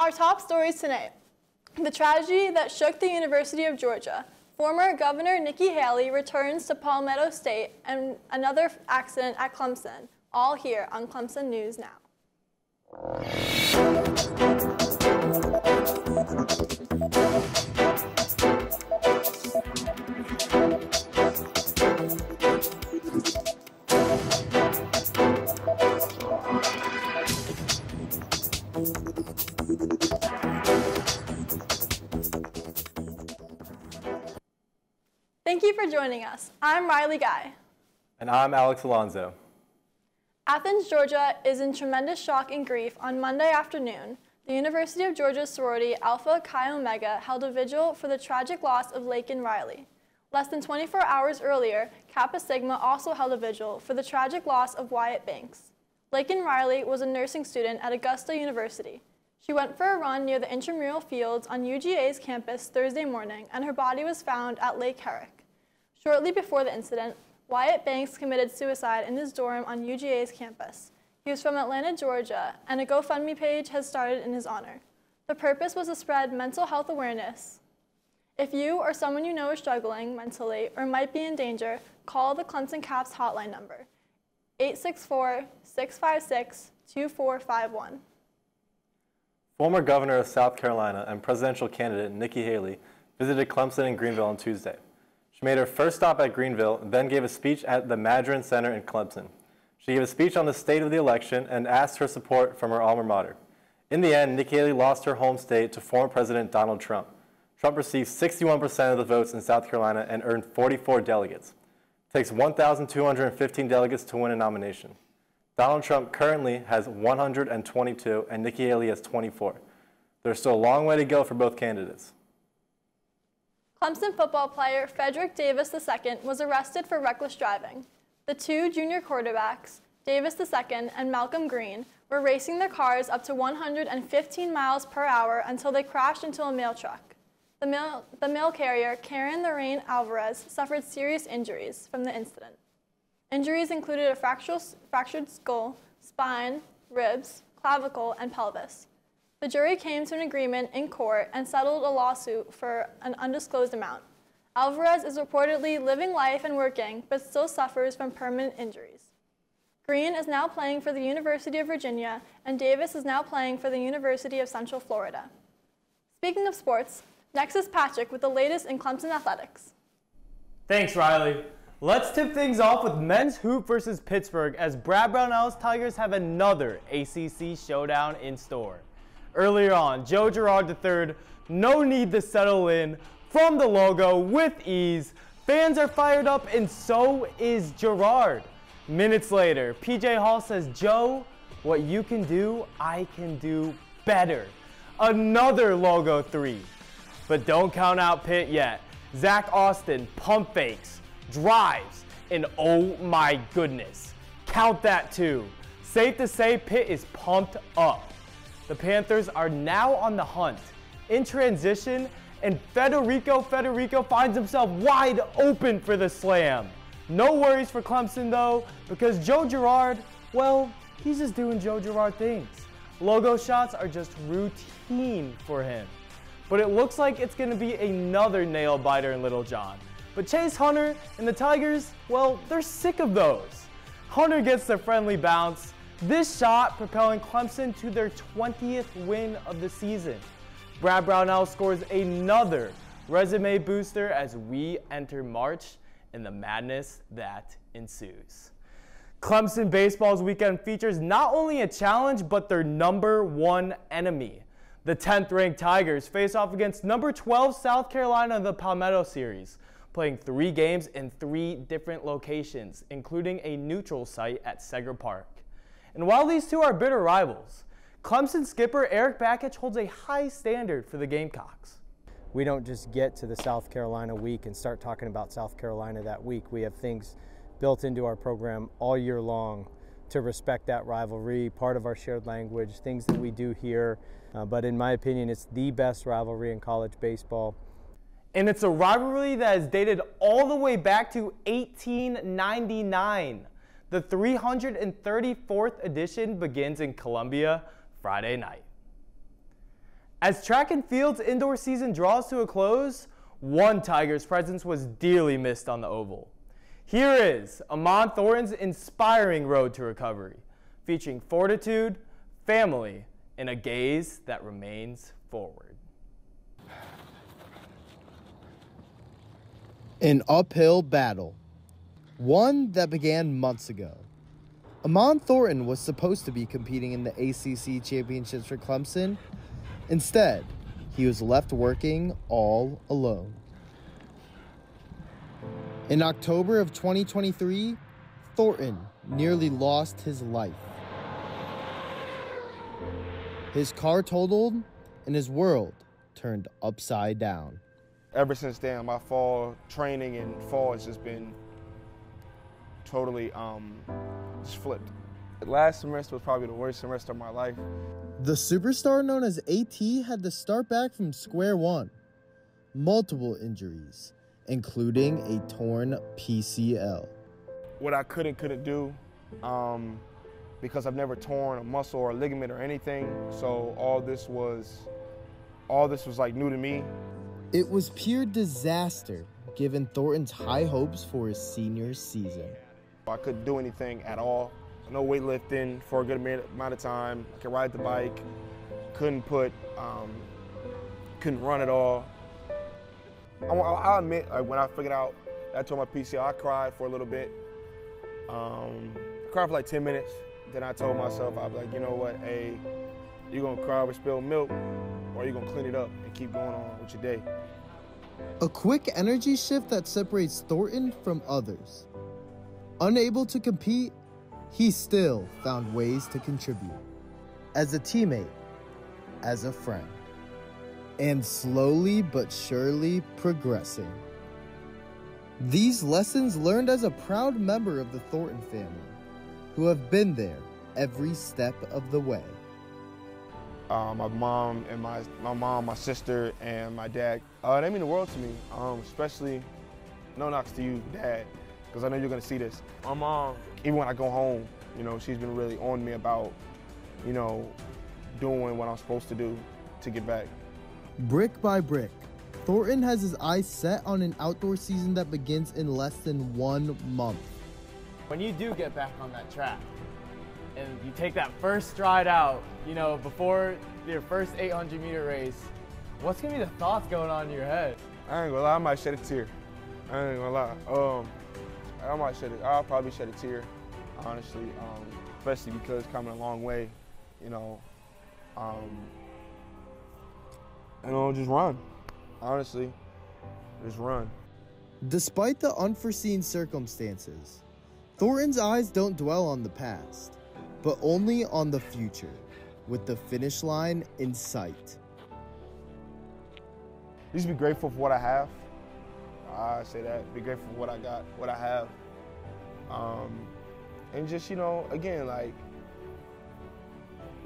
Our top stories tonight. The tragedy that shook the University of Georgia. Former Governor Nikki Haley returns to Palmetto State, and another accident at Clemson. All here on Clemson News Now. Thank you for joining us. I'm Riley Guy. And I'm Alex Alonzo. Athens, Georgia is in tremendous shock and grief. On Monday afternoon, the University of Georgia sorority Alpha Chi Omega held a vigil for the tragic loss of Laken Riley. Less than 24 hours earlier, Kappa Sigma also held a vigil for the tragic loss of Wyatt Banks. Laken Riley was a nursing student at Augusta University. She went for a run near the intramural fields on UGA's campus Thursday morning, and her body was found at Lake Herrick. Shortly before the incident, Wyatt Banks committed suicide in his dorm on UGA's campus. He was from Atlanta, Georgia, and a GoFundMe page has started in his honor. The purpose was to spread mental health awareness. If you or someone you know is struggling mentally or might be in danger, call the Clemson Caps hotline number, 864-656-2451. Former Governor of South Carolina and presidential candidate Nikki Haley visited Clemson and Greenville on Tuesday. She made her first stop at Greenville, then gave a speech at the Madron Center in Clemson. She gave a speech on the state of the election and asked for support from her alma mater. In the end, Nikki Haley lost her home state to former President Donald Trump. Trump received 61% of the votes in South Carolina and earned 44 delegates. It takes 1,215 delegates to win a nomination. Donald Trump currently has 122 and Nikki Haley has 24. There's still a long way to go for both candidates. Clemson football player Frederick Davis II was arrested for reckless driving. The two junior quarterbacks, Davis II and Malcolm Green, were racing their cars up to 115 miles per hour until they crashed into a mail truck. The mail carrier, Karen Lorraine Alvarez, suffered serious injuries from the incident. Injuries included a fractured skull, spine, ribs, clavicle, and pelvis. The jury came to an agreement in court and settled a lawsuit for an undisclosed amount. Alvarez is reportedly living life and working, but still suffers from permanent injuries. Green is now playing for the University of Virginia, and Davis is now playing for the University of Central Florida. Speaking of sports, next is Patrick with the latest in Clemson athletics. Thanks, Riley. Let's tip things off with men's hoop versus Pittsburgh as Brad Brownell's Tigers have another ACC showdown in store. Earlier on, Joe Girard III, no need to settle in from the logo with ease. Fans are fired up and so is Girard. Minutes later, PJ Hall says, "Joe, what you can do, I can do better." Another logo 3. But don't count out Pitt yet. Zach Austin pump fakes, drives, and oh my goodness, count that 2. Safe to say Pitt is pumped up. The Panthers are now on the hunt. In transition, and Federico finds himself wide open for the slam. No worries for Clemson though, because Joe Girard, well, he's just doing Joe Girard things. Logo shots are just routine for him. But it looks like it's going to be another nail biter in Little John. But Chase Hunter and the Tigers, well, they're sick of those. Hunter gets the friendly bounce. This shot propelling Clemson to their 20th win of the season. Brad Brownell scores another resume booster as we enter March and the madness that ensues. Clemson baseball's weekend features not only a challenge, but their #1 enemy. The 10th-ranked Tigers face off against number 12 South Carolina in the Palmetto Series, playing 3 games in 3 different locations, including a neutral site at Seger Park. And while these two are bitter rivals, Clemson skipper Eric Bakich holds a high standard for the Gamecocks. We don't just get to the South Carolina week and start talking about South Carolina that week. We have things built into our program all year long to respect that rivalry, part of our shared language, things that we do here. But in my opinion, it's the best rivalry in college baseball. And it's a rivalry that is dated all the way back to 1899. The 334th edition begins in Columbia Friday night. As track and field's indoor season draws to a close, one Tigers presence was dearly missed on the oval. Here is Amon Thornton's inspiring road to recovery, featuring fortitude, family, and a gaze that remains forward. An uphill battle, one that began months ago. Amon Thornton was supposed to be competing in the ACC championships for Clemson. Instead, he was left working all alone. In October of 2023, Thornton nearly lost his life. His car totaled and his world turned upside down. Ever since then, my fall training and fall has just been totally just flipped. Last semester was probably the worst semester of my life. The superstar known as AT had to start back from square one. Multiple injuries, including a torn PCL. What I couldn't do, because I've never torn a muscle or a ligament or anything, so all this was like new to me. It was pure disaster, given Thornton's high hopes for his senior season. I couldn't do anything at all. No weightlifting for a good amount of time. I could ride the bike. Couldn't run at all. I'll admit, like, when I figured out I tore my PCL, I cried for a little bit. I cried for like 10 minutes. Then I told myself, I'd be like, you know what, hey, you're gonna cry over spilled milk, or you're gonna clean it up and keep going on with your day. A quick energy shift that separates Thornton from others. Unable to compete, he still found ways to contribute. As a teammate, as a friend, and slowly but surely progressing. These lessons learned as a proud member of the Thornton family, who have been there every step of the way. My mom, my sister, and my dad, they mean the world to me, especially, no knocks to you, Dad, because I know you're gonna see this. My mom, even when I go home, you know, she's been really on me about, you know, doing what I'm supposed to do to get back. Brick by brick, Thornton has his eyes set on an outdoor season that begins in less than 1 month. When you do get back on that track and you take that first stride out, you know, before your first 800-meter race, what's gonna be the thoughts going on in your head? I ain't gonna lie, I might shed a tear. I ain't gonna lie. I'll probably shed a tear, honestly, especially because it's coming a long way, you know. Just run. Honestly, just run. Despite the unforeseen circumstances, Thornton's eyes don't dwell on the past, but only on the future, with the finish line in sight. Just be grateful for what I have. I say that. Be grateful for what I got, what I have. And just, you know, again, like,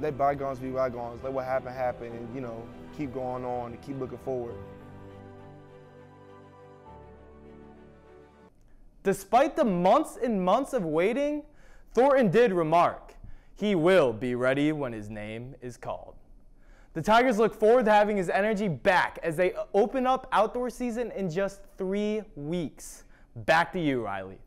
let bygones be bygones. Let what happened happen, and, you know, keep going on and keep looking forward. Despite the months and months of waiting, Thornton did remark, he will be ready when his name is called. The Tigers look forward to having his energy back as they open up outdoor season in just 3 weeks. Back to you, Riley.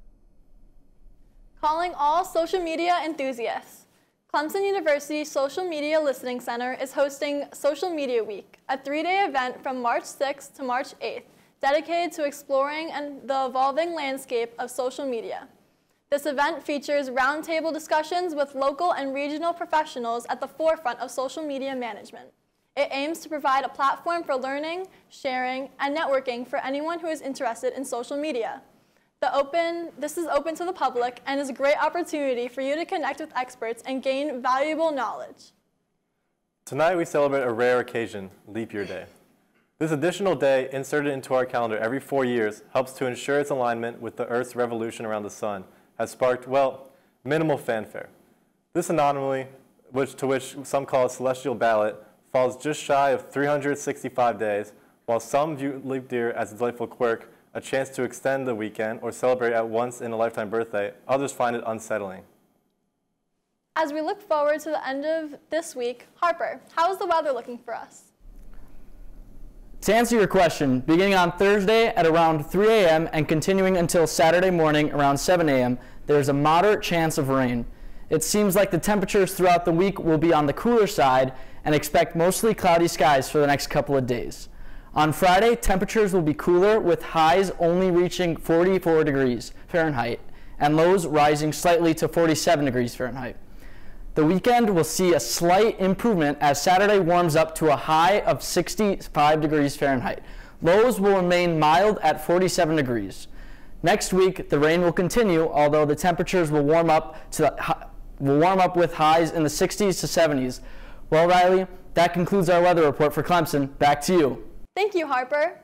Calling all social media enthusiasts. Clemson University Social Media Listening Center is hosting Social Media Week, a 3-day event from March 6th to March 8th, dedicated to exploring the evolving landscape of social media. This event features roundtable discussions with local and regional professionals at the forefront of social media management. It aims to provide a platform for learning, sharing, and networking for anyone who is interested in social media. This is open to the public and is a great opportunity for you to connect with experts and gain valuable knowledge. Tonight we celebrate a rare occasion, Leap Year Day. This additional day, inserted into our calendar every 4 years, helps to ensure its alignment with the Earth's revolution around the sun, has sparked, well, minimal fanfare. This anomaly, which some call a celestial ballot, falls just shy of 365 days, while some view leap year as a delightful quirk, a chance to extend the weekend or celebrate a once-in-a-lifetime birthday. Others find it unsettling. As we look forward to the end of this week, Harper, how is the weather looking for us? To answer your question, beginning on Thursday at around 3 a.m. and continuing until Saturday morning around 7 a.m., there's a moderate chance of rain. It seems like the temperatures throughout the week will be on the cooler side, and expect mostly cloudy skies for the next couple of days. On Friday, temperatures will be cooler with highs only reaching 44 degrees Fahrenheit and lows rising slightly to 47 degrees Fahrenheit. The weekend will see a slight improvement as Saturday warms up to a high of 65 degrees Fahrenheit. Lows will remain mild at 47 degrees. Next week, the rain will continue, although the temperatures will warm up with highs in the 60s to 70s. Well, Riley, that concludes our weather report for Clemson. Back to you. Thank you, Harper.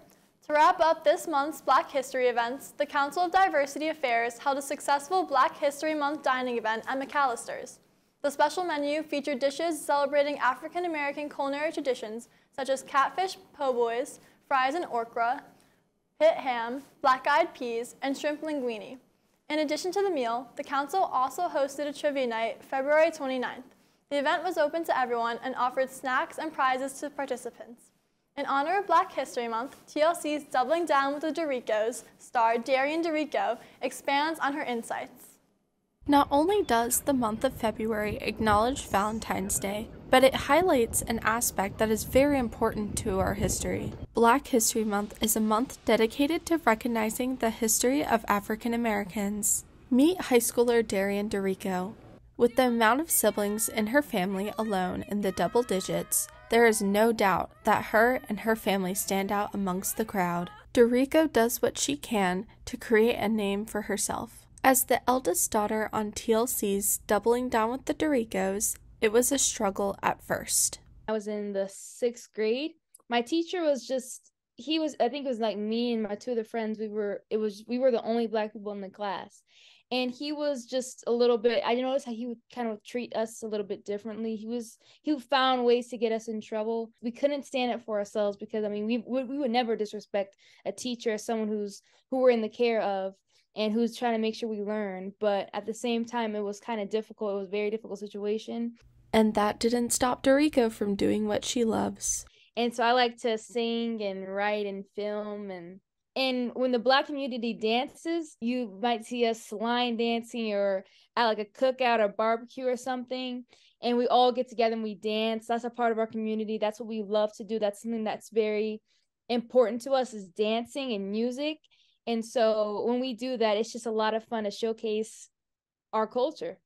To wrap up this month's Black History events, the Council of Diversity Affairs held a successful Black History Month dining event at McAllister's. The special menu featured dishes celebrating African American culinary traditions such as catfish po' boys, fries and okra, pit ham, black-eyed peas, and shrimp linguine. In addition to the meal, the council also hosted a trivia night February 29th. The event was open to everyone and offered snacks and prizes to participants. In honor of Black History Month, TLC's Doubling Down with the Doricos star Darian Dorico expands on her insights. Not only does the month of February acknowledge Valentine's Day, but it highlights an aspect that is very important to our history. Black History Month is a month dedicated to recognizing the history of African Americans. Meet high schooler Darian Dorico. With the amount of siblings in her family alone in the double digits, there is no doubt that her and her family stand out amongst the crowd. Dorico does what she can to create a name for herself. As the eldest daughter on TLC's Doubling Down with the Doricos, it was a struggle at first. I was in the 6th grade. My teacher was just, I think it was like me and my two other friends, we were the only Black people in the class. And he was just a little bit, I noticed how he would kind of treat us a little bit differently. He found ways to get us in trouble. We couldn't stand it for ourselves because, I mean, we would never disrespect a teacher as someone who we're in the care of and who's trying to make sure we learn. But at the same time, it was kind of difficult. It was a very difficult situation. And that didn't stop Dorico from doing what she loves. And so I like to sing and write and film, and when the Black community dances, you might see us line dancing or at like a cookout or barbecue or something, and we all get together and we dance. That's a part of our community. That's what we love to do. That's something that's very important to us, is dancing and music. And so when we do that, it's just a lot of fun to showcase our culture.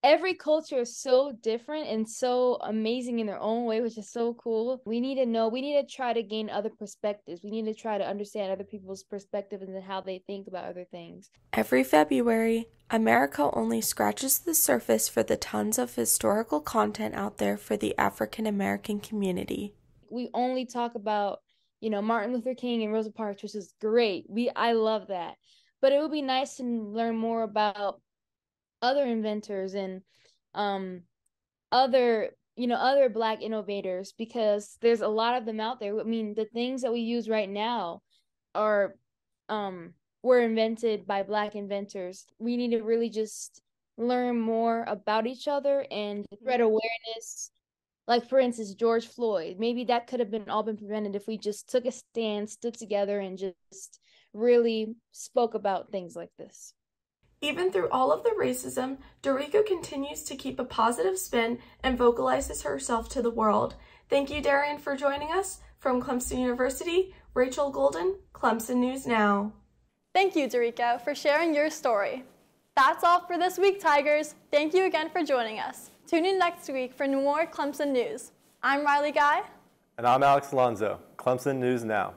Every culture is so different and so amazing in their own way, which is so cool. We need to try to gain other perspectives. We need to try to understand other people's perspectives and how they think about other things. Every February, America only scratches the surface for the tons of historical content out there for the African American community. We only talk about, Martin Luther King and Rosa Parks, which is great. I love that. But it would be nice to learn more about other inventors and other Black innovators, because there's a lot of them out there. I mean, the things that we use right now were invented by Black inventors. We need to really just learn more about each other and spread awareness. Like, for instance, George Floyd. Maybe that could have all been prevented if we just took a stand, stood together, and just really spoke about things like this. Even through all of the racism, Dorico continues to keep a positive spin and vocalizes herself to the world. Thank you, Darian, for joining us. From Clemson University, Rachel Golden, Clemson News Now. Thank you, Dorico, for sharing your story. That's all for this week, Tigers. Thank you again for joining us. Tune in next week for more Clemson News. I'm Riley Guy. And I'm Alex Alonzo, Clemson News Now.